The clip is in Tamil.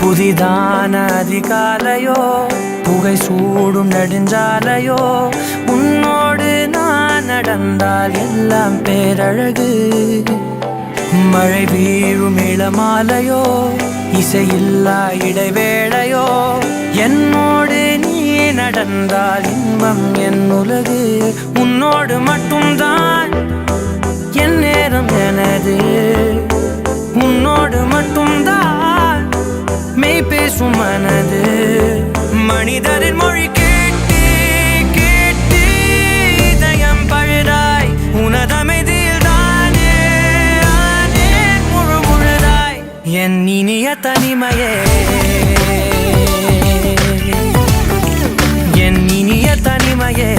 புதிதான அதிகாலையோ புகை சூடும் நெடுஞ்சாலையோ உன்னோடு நான் நடந்தால் எல்லாம் பேரழகு. மழை வீழும் இளமாலையோ இசையில்லா இடைவேளையோ என்னோடு நீ நடந்தால் இன்பம் என் உலகு. உன்னோடு மட்டும்தான் என் நேரம் எனது, உன்னோடு மட்டும்தான் மெய் பேசும் மனது. மனிதரின் மொழி கேட்டு கேட்டு இதயம் பழுதாய் உனதமைதியில் தானே ஆனே முழு முழுதாய். என் இனிய தனிமையே, என் இனிய தனிமையே.